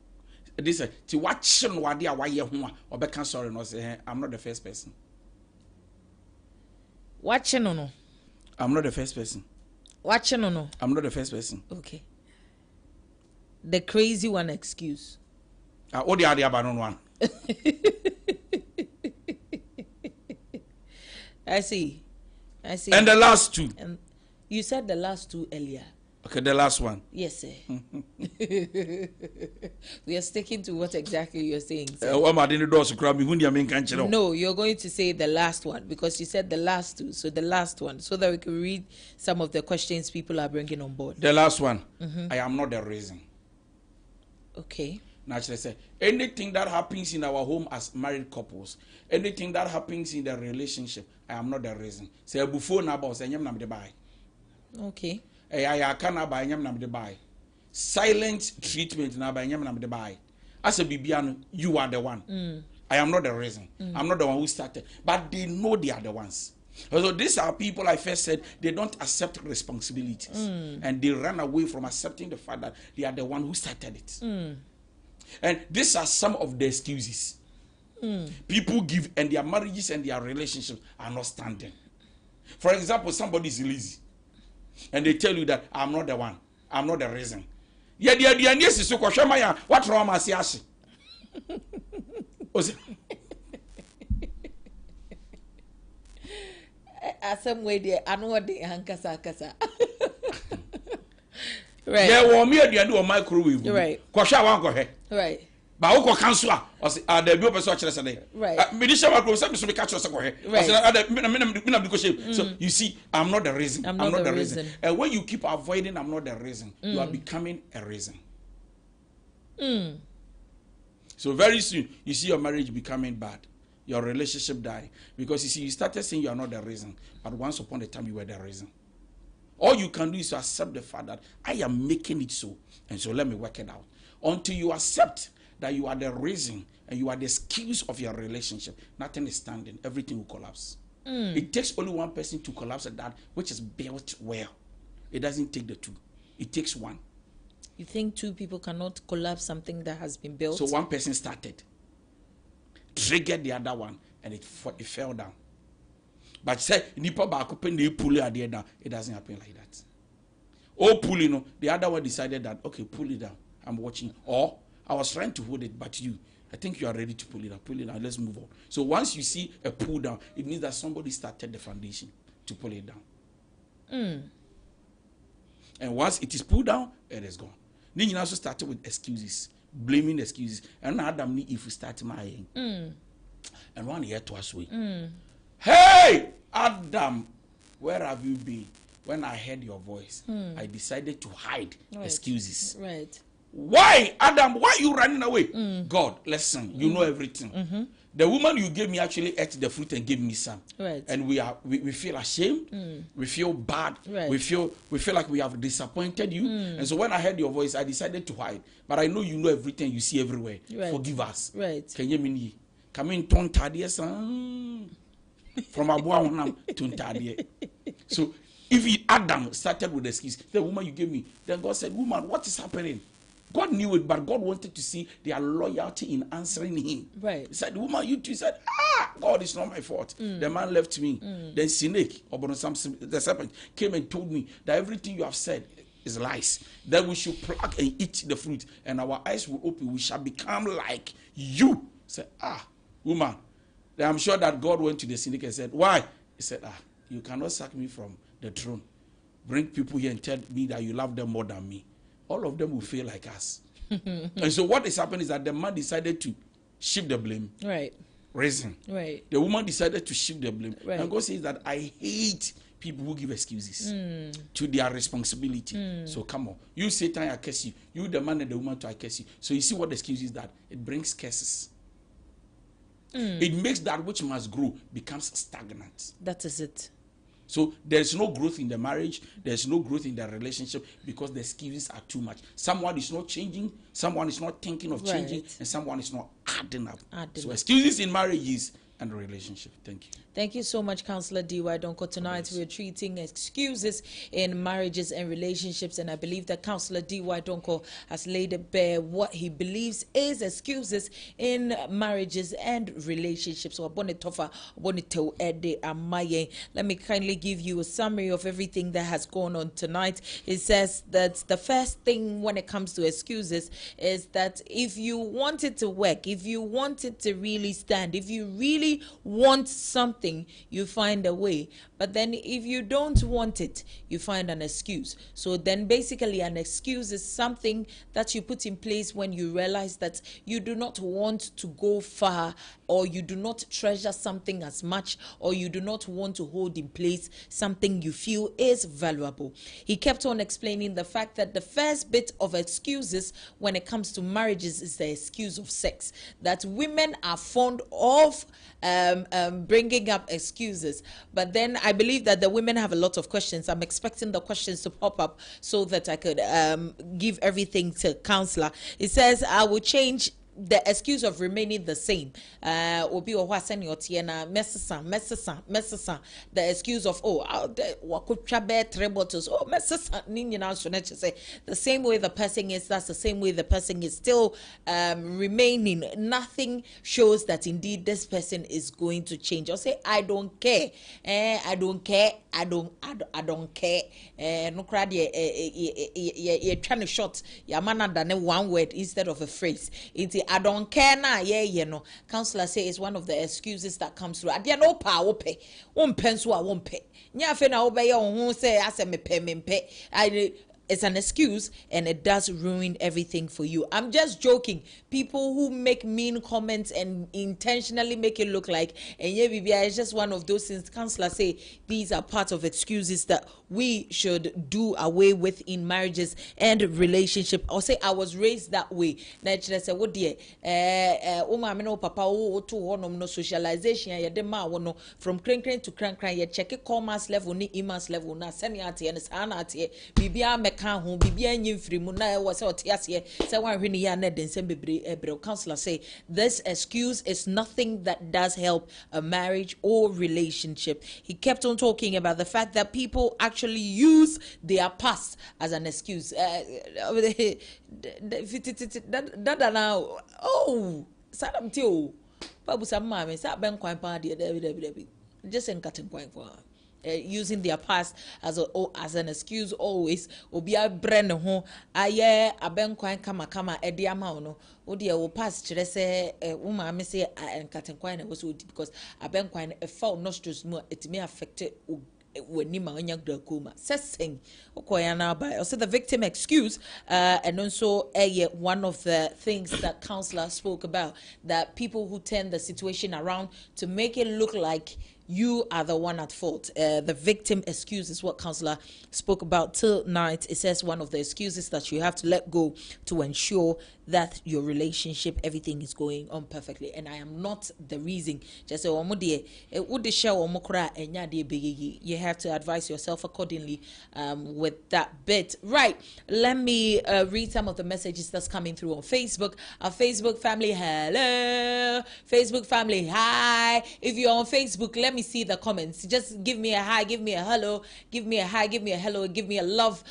This to watch on what they are why you or back sorry no say I'm not the first person. Watching no. I'm not the first person. Watching no. I'm not the first person. Okay. The crazy one excuse. What the other one? I see. And the last two. You said the last two earlier. Okay, the last one. Yes, sir. We are sticking to what exactly you're saying. No, you're going to say the last one because you said the last two. So the last one, so that we can read some of the questions people are bringing on board. The last one. I am not the reason. Okay. Naturally say anything that happens in our home as married couples, anything that happens in the relationship, I am not the reason. Say before na boss enyam na me buy. Okay. I can buy enyam na me buy. Silent treatment na buy enyam na me buy. As a bibiano, you are the one. I am not the reason. I'm not the one who started, but they know they are the ones. So these are people I first said they don't accept responsibilities and they run away from accepting the fact that they are the one who started it. And these are some of the excuses. People give, and their marriages and their relationships are not standing. For example, somebody is lazy, and they tell you that I'm not the one, I'm not the reason. Yeah, yes, so what wrong I say? Some way there, I know what they hankasa. Right. Yeah, well, me and do a microwave. Right. Kwasha wan go he. Right. Ba wo ko cancel or say the bio person chere say. Right. Me dis microwave say me so me catch say go he. Right. Me so you see, I'm not the reason. I'm not the reason. And when you keep avoiding I'm not the reason, you are becoming a reason. So very soon you see your marriage becoming bad. Your relationship die because you see you started saying you are not the reason, but once upon a time you were the reason. All you can do is to accept the fact that I am making it so, and so let me work it out. Until you accept that you are the reason and you are the excuse of your relationship, nothing is standing. Everything will collapse. It takes only one person to collapse at that which is built well. It doesn't take the two. It takes one. You think two people cannot collapse something that has been built? So one person started, triggered the other one, and it fell down. But say nipa ba ko pen dey pull it down, it doesn't happen like that. Oh, pulling, the other one decided that okay, pull it down. I'm watching. Or I was trying to hold it, but I think you are ready to pull it down. Pull it down. Let's move on. So once you see a pull down, it means that somebody started the foundation to pull it down. And once it is pulled down, it is gone. Then you also started with excuses, blaming excuses. And Adam need if we start my and one year to us way. Hey, Adam, where have you been? When I heard your voice, I decided to hide excuses. Right. Why, Adam? Why are you running away? God, listen, you know everything. The woman you gave me actually ate the fruit and gave me some. Right. And we feel ashamed. We feel bad. Right. We feel like we have disappointed you. And so when I heard your voice, I decided to hide. But I know you know everything, you see everywhere. Right. Forgive us. Right. Can you mean come in ton from Abuahunam to Ntadie. So if Adam started with the excuse, the woman you gave me, then God said, woman, what is happening? God knew it, but God wanted to see their loyalty in answering him. Right. He said, the woman you two said, God, it's not my fault. The man left me. Then snake, the serpent, came and told me that everything you have said is lies. That we should pluck and eat the fruit, and our eyes will open. We shall become like you. Say, woman. Then I'm sure that God went to the snake and said, why? He said, you cannot sack me from the throne. Bring people here and tell me that you love them more than me. All of them will feel like us. And so what is happening is that the man decided to shift the blame. Right. Reason. Right. The woman decided to shift the blame. Right. And God says that I hate people who give excuses to their responsibility. So come on. You Satan, I curse you. You the man and the woman to I curse you. So you see what the excuse is that? It brings curses. It makes that which must grow becomes stagnant. That is it. So there's no growth in the marriage, there's no growth in the relationship because the excuses are too much. Someone is not changing, someone is not thinking of changing, and someone is not adding up. Excuses in marriages and relationship. Thank you. Thank you so much, Counselor D.Y. Donkoh. Tonight we're treating excuses in marriages and relationships, and I believe that Counselor D.Y. Donkoh has laid it bare what he believes is excuses in marriages and relationships. So let me kindly give you a summary of everything that has gone on tonight. It says that the first thing when it comes to excuses is that if you want it to work, if you want it to really stand, if you really want something, you find a way. But then if you don't want it, you find an excuse. So then basically an excuse is something that you put in place when you realize that you do not want to go far, or you do not treasure something as much, or you do not want to hold in place something you feel is valuable. He kept on explaining the fact that the first bit of excuses when it comes to marriages is the excuse of sex. That women are fond of bringing up excuses, but then I believe that the women have a lot of questions. I'm expecting the questions to pop up so that I could give everything to Counselor. It says, I will change the excuse of remaining the same. Obi or wasani or tiena mesesa. The excuse of wakucha bear 3 bottles. Oh mesesa nini na so say the same way the person is. That's the same way the person is still remaining. Nothing shows that indeed this person is going to change. Or say I don't care. I don't care. I don't care. No crowd you're trying to short. Your man than one word instead of a phrase. I don't care now. Counselor say it's one of the excuses that comes through. There no power pay. One pencil I won't pay. Nya fe na obey on say I say me pay. It's an excuse and it does ruin everything for you. I'm just joking. People who make mean comments and intentionally make it look like and it's just one of those things. Counselor say these are part of excuses that we should do away with in marriages and relationship. Or say I was raised that way. Naturally say what dear no papa to no socialization ya dema wono from crank to crank ya check it commerce level ni imas level na seniate and sanate bibia ka ho bibia nyim firi mu na wo se otiase se wan hwe ni ya na den sem bebre ebre. Counselor say this excuse is nothing that does help a marriage or relationship. He kept on talking about the fact that people actually use their past as an excuse. That now sadam tio babu sam mama sa ben kwan pa de just en katen kwan for using their past as an excuse always obia brand ho aye abenkwan kama edi ama no odi e past kire se wo ma me say enkatenkwan na was because abenkwan e fall nostrils mu it may affect when you sessing also the victim excuse and also one of the things that counselor spoke about, that people who turn the situation around to make it look like you are the one at fault. The victim excuse is what counselor spoke about tonight. It says one of the excuses that you have to let go to ensure that your relationship, everything is going on perfectly. And I am not the reason. Just say, you have to advise yourself accordingly with that bit. Right. Let me read some of the messages that's coming through on Facebook. Our Facebook family, hello. Facebook family, hi. If you're on Facebook, let me see the comments. Just give me a hi, give me a hello, give me a hi, give me a hello, give me a love,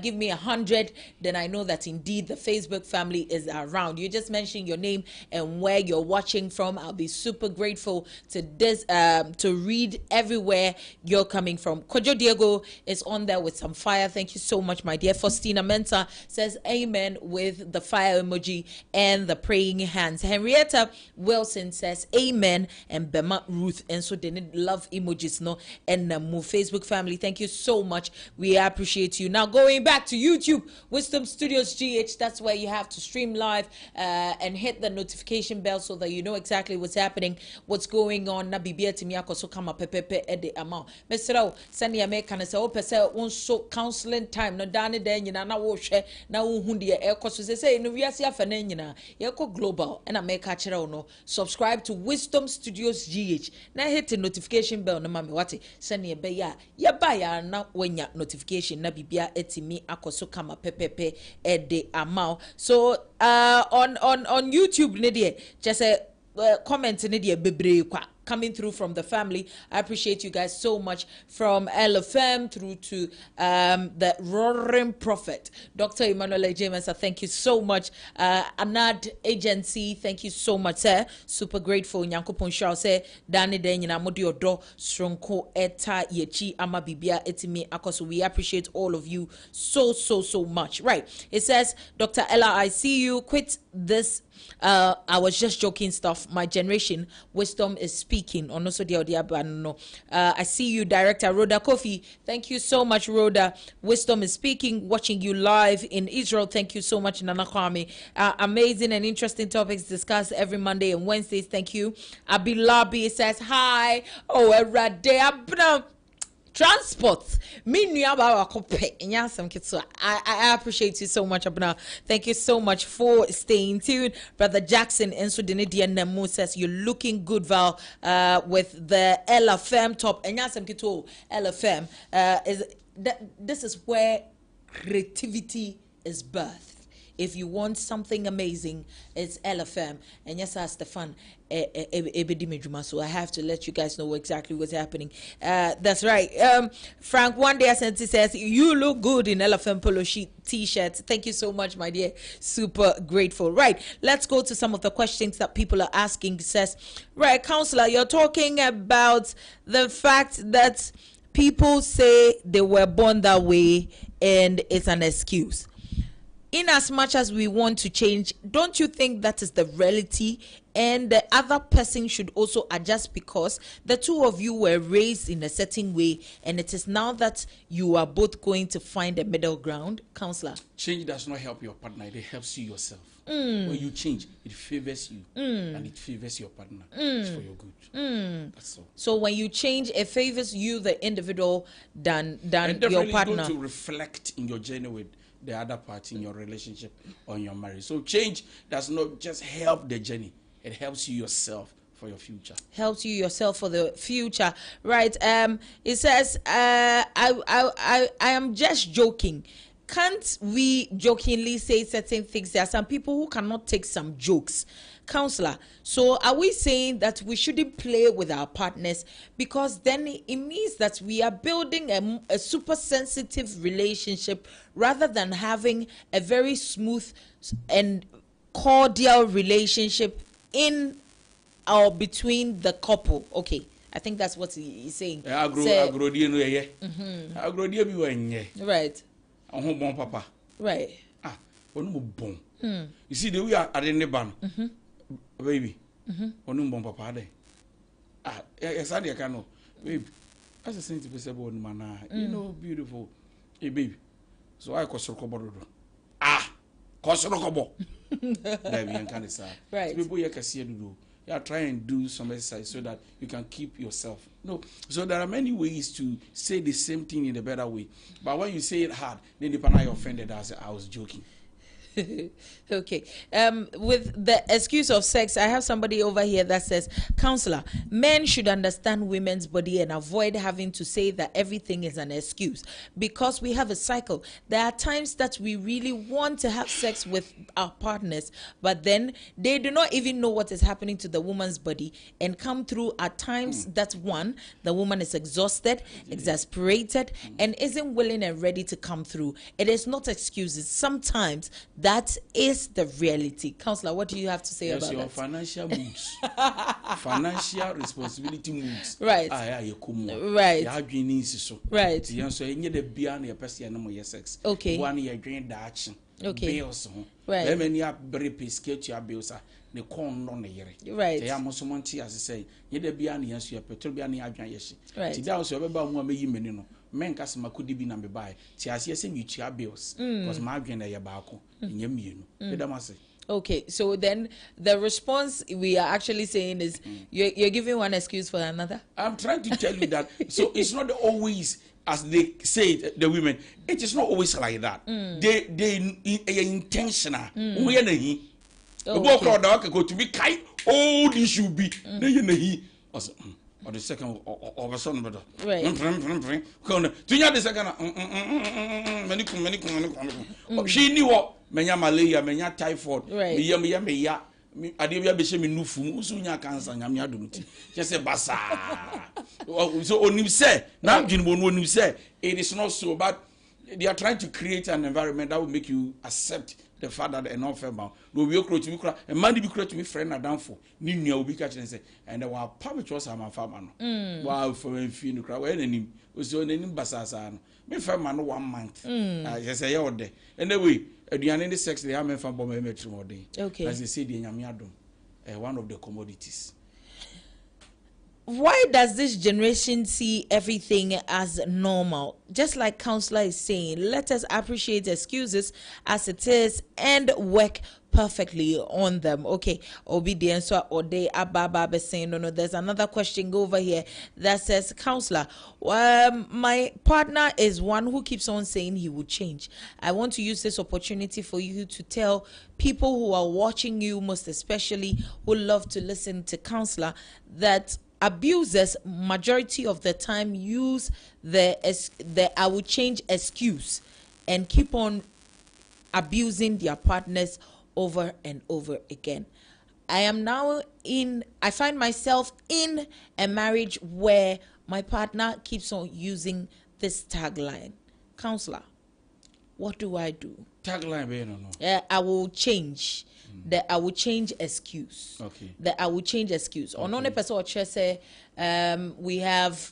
give me 100. Then I know that indeed the Facebook family is around. You just mention your name and where you're watching from. I'll be super grateful to this to read everywhere you're coming from. Kojo Diego is on there with some fire. Thank you so much, my dear. Faustina Mensa says amen with the fire emoji and the praying hands. Henrietta Wilson says amen, and Bema Ruth and so they need love emojis no and move. Facebook family, thank you so much. We appreciate you. Now going back to YouTube, Wisdom Studios GH, that's where you have to stream live and hit the notification bell so that you know exactly what's happening, what's going on. Na bibia timiako so kama pepepe ede amount. Mr. Send ya make and say oh pese one so counseling time no dane den nyina na wo hwe na wo hu de e koso say no wiase afane nyina ye ko global and I make a kire no subscribe to Wisdom Studios GH na hit the notification bell no mame wate send ya be ya ba ya na wanya notification na bibia etimi akoso kama pepepe ede amount. So on YouTube ne de just a comment ne de bebre kwa coming through from the family. I appreciate you guys so much, from LFM through to the roaring prophet Dr. Emmanuel James. Thank you so much. Anad Agency, thank you so much, sir. Super grateful. Nyanko Ponshao say Dani Denyina Modi Odo Stronko Eta Yechi Ama Bibia Etimi Akoso. We appreciate all of you so much. Right. It says, Dr. Ella, I see you. Quit this. I was just joking stuff. My generation, wisdom is speaking. I see you, Director Rhoda Kofi. Thank you so much, Rhoda. Wisdom is speaking. Watching you live in Israel. Thank you so much, Nana Kwame. Amazing and interesting topics discussed every Monday and Wednesdays. Thank you. Abilabi says hi. Oh, Rade transport. I appreciate you so much, Abna. Thank you so much for staying tuned. Brother Jackson and Sudinidia Nemu says you're looking good, Val, with the LFM top. And LFM is this is where creativity is birthed. If you want something amazing, it's LFM. And yes, Stefan, so I have to let you guys know exactly what's happening. That's right. Frank one day says, you look good in LFM polo t-shirts. Thank you so much, my dear. Super grateful. Right. Let's go to some of the questions that people are asking. It says, right, counselor, you're talking about the fact that people say they were born that way and it's an excuse. In as much as we want to change, don't you think that is the reality, and the other person should also adjust, because the two of you were raised in a certain way, and it is now that you are both going to find a middle ground? Counselor, change does not help your partner, it helps you yourself. When you change, it favors you, and it favors your partner. It's for your good. That's all. So when you change, it favors you, the individual, than your partner. Going to reflect in your journey with the other party in your relationship or in your marriage. So change does not just help the journey, it helps you yourself for your future. Helps you yourself for the future. Right. It says, I am just joking. Can't we jokingly say certain things? There are some people who cannot take some jokes. Counselor, so are we saying that we shouldn't play with our partners, because then it means that we are building a super sensitive relationship rather than having a very smooth and cordial relationship in or between the couple? Okay, I think that's what he's saying. Right. Papa. Right. Bon. You see the way I didn't ban. Baby. Bon papa de. Yes, I can know. Baby. As a saint to be man, you know, beautiful. Hey, baby. So I cost rokobo. Cost rokobo. Right. People you can see do. You try and do some exercise so that you can keep yourself. No, so there are many ways to say the same thing in a better way. But when you say it hard, then the partner offended us. I was joking. Okay. With the excuse of sex, I have somebody over here that says, counselor, men should understand women's body and avoid having to say that everything is an excuse, because we have a cycle. There are times that we really want to have sex with our partners, but then they do not even know what is happening to the woman's body and come through at times that one, the woman is exhausted, exasperated, and isn't willing and ready to come through. It is not excuses. Sometimes that is the reality. Counselor, what do you have to say about your that? Financial moods, financial responsibility moods. Right. Right. Right. Okay. Okay. Right. Right. Men kasema kudi bi na me buy ti ase ese mi tua bills because my adwen na ye baako nyem mienu edamase. Okay, so then the response we are actually saying is you're giving one excuse for another. I'm trying to tell you that so it's not always as they say it, the women, it is not always like that. They intentional. We na hi go to be kai all this should be na ye na hi or the second or son better. Right. The second many she knew what menya malaria, menya typhoid, me adebia be she me nufu usu nya cancer nyame adumti. Just say basa. So onim say na dwinbo no onim say it is not so, but they are trying to create an environment that will make you accept the fact that enough fair no we okro to me kra e man bi kra to me friend na danfo ni nua obi ka kire say and wa public was am farmer no wa for enfi no kra we nanim o so nanim basasa no me farmer no 1 month I say you there anyway aduane ni sex they have me farm bomb me metro modern. Okay, as they say the nyame adom one of the commodities. Why does this generation see everything as normal? Just like Counselor is saying, let us appreciate excuses as it is and work perfectly on them. Okay, obedience or they ababa saying no. There's another question over here that says, Counselor, my partner is one who keeps on saying he would change. I want to use this opportunity for you to tell people who are watching you, most especially who love to listen to Counselor, that abusers majority of the time use the I will change excuse and keep on abusing their partners over and over again. I find myself in a marriage where my partner keeps on using this tagline. Counselor, what do I do? Tagline, no. I will change. That I will change excuse. Okay. That I will change excuse. On one person or say, we have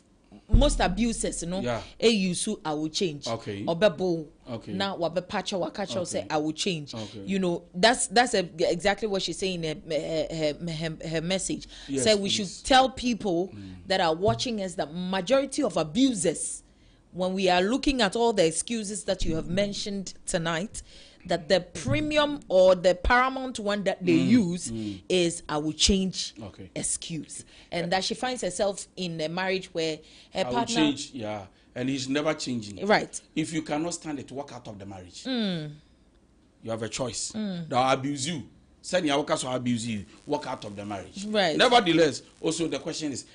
most abuses, Yeah. I will change. Okay. Or bebo. Okay. Now wabe patcha wakacha say I will change. Okay. That's exactly what she's saying in her message. Yes, Say we should tell people that are watching us that majority of abusers, when we are looking at all the excuses that you have mentioned tonight, that the premium or the paramount one that they use is I will change excuse. And that she finds herself in a marriage where her partner will change, and he's never changing. Right. If you cannot stand it, walk out of the marriage. You have a choice. They'll abuse you. Send your workers will abuse you. Walk out of the marriage. Right. Nevertheless, also the question is,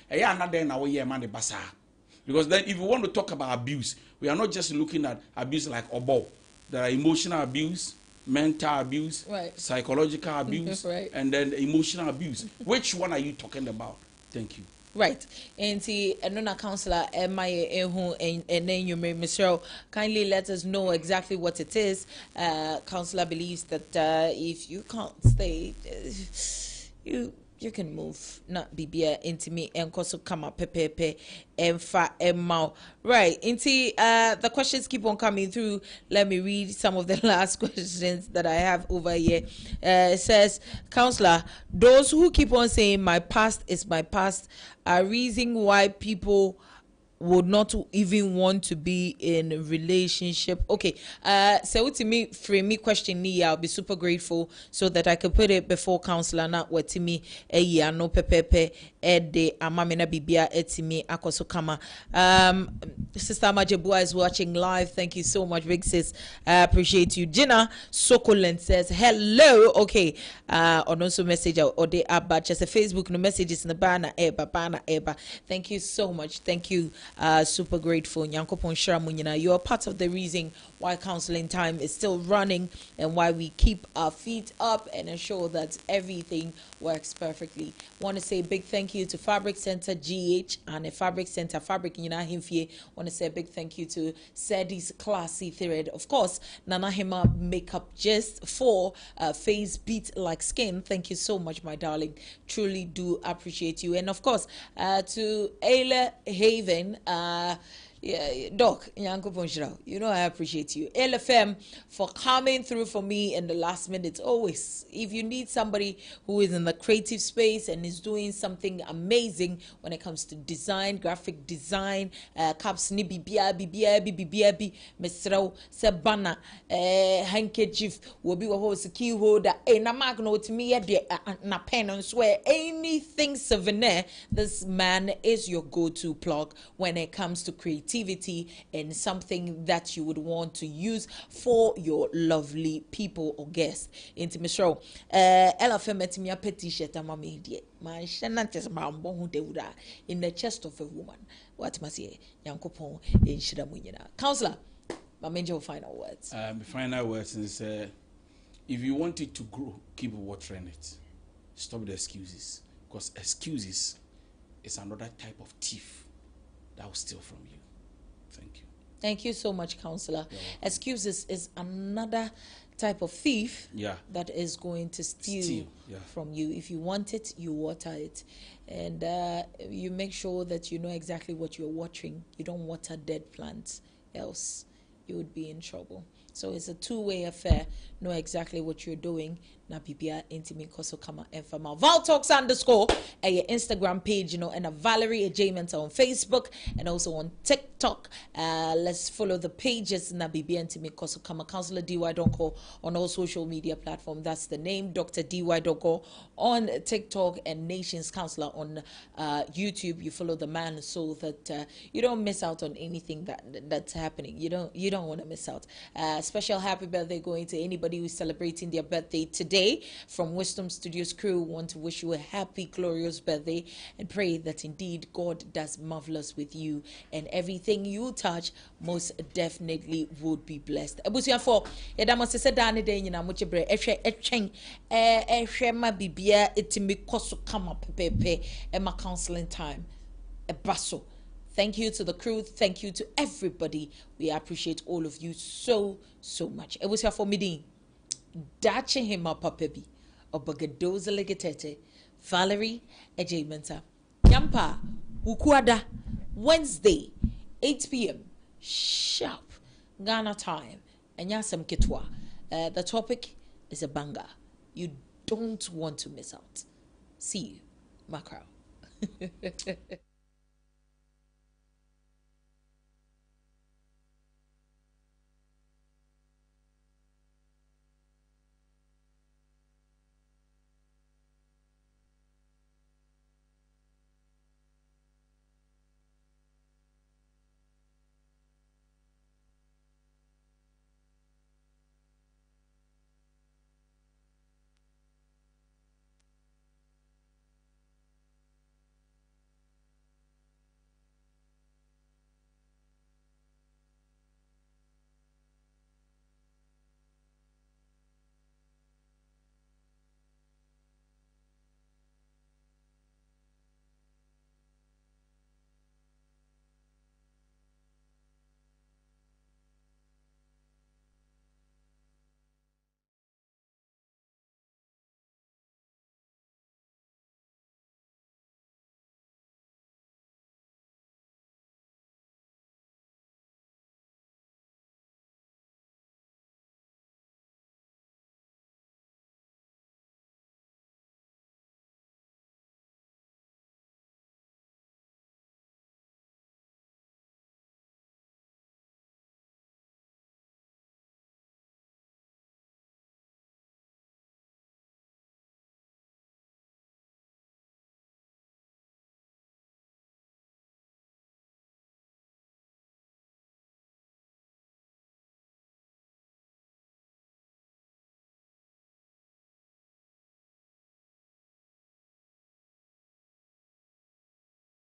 because then if you want to talk about abuse, we are not just looking at abuse like obo. There are emotional abuse, mental abuse, psychological abuse, and then emotional abuse. Which one are you talking about? Thank you. Right. And see, another counselor, and then you may, Michelle, kindly let us know exactly what it is. Counselor believes that if you can't stay, you can move, not be into me and also come up pepe and fa and mouth. Right. Into the questions keep on coming through. Let me read some of the last questions that I have over here. It says, Counselor, those who keep on saying my past is my past are reason why people would not even want to be in a relationship. Okay. So to me, frame me question me, I'll be super grateful so that I could put it before counselor. Not what to me no pepepe de amamina bibia etimi akoso kama. Sister Majebua is watching live. Thank you so much, big sis. I appreciate you. Gina Sokolent says hello. Okay. On also message or de about just a Facebook no messages in the bana eba. Thank you so much. Thank you. Super grateful. Nyankopon Shira Munyina. You are part of the reason why counseling time is still running and why we keep our feet up and ensure that everything works perfectly. Want to say a big thank you to Fabric Center GH and a Fabric Center Fabric Nyina Himfie. Want to say a big thank you to Sadie's Classy Thread. Of course, Nana Hema Makeup just for face beat like skin. Thank you so much, my darling. Truly do appreciate you. And of course, to Ayla Haven, Doc, you know I appreciate you. LFM for coming through for me in the last minute. Always, if you need somebody who is in the creative space and is doing something amazing when it comes to design, graphic design, caps ni bibia mesrao sebana handkerchief will be a key holder na magno to me na pen and swear anything souvenir. This man is your go-to plug when it comes to creativity and something that you would want to use for your lovely people or guests. Into Michelle, Ella Femetimia Petit Shirt, Mamma, my shenanigans, in the chest of a woman. What must say, Yankopon in Shidamunina? Counselor, my major final words. Final words is if you want it to grow, keep watering it. Stop the excuses. Because excuses is another type of thief that will steal from you. Thank you. Thank you so much, Counselor. Excuses is another type of thief that is going to steal from you. If you want it, you water it. And you make sure that you know exactly what you're watering. You don't water dead plants, else you would be in trouble. So it's a two-way affair. Know exactly what you're doing. Na bibia intimi koso kama enfama. Valtalks _ a Instagram page, and a Valerie Ejayment on Facebook and also on TikTok. Let's follow the pages. Na bibia intimi koso kama. Counselor DY Donkoh on all social media platforms. That's the name. Dr. DY Donkoh on TikTok and Nations Counselor on YouTube. You follow the man so that you don't miss out on anything that's happening. You don't want to miss out. Special happy birthday going to anybody who's celebrating their birthday today. From Wisdom Studios crew, we want to wish you a happy, glorious birthday and pray that indeed God does marvelous with you and everything you touch most definitely would be blessed. Ebusia for Edama se dane de nyina mo chebre ehwe ma bibia etimi koso kama pepepe e ma counseling time e baso. Thank you to the crew. Thank you to everybody. We appreciate all of you so much. It was here for me. Dache hima papebi. Obagadoza legetete. Valerie Ejementa. Yampa. Ukuada. Wednesday, 8 p.m. Sharp. Ghana time. And yasam kitwa. The topic is a banger. You don't want to miss out. See you. Macro.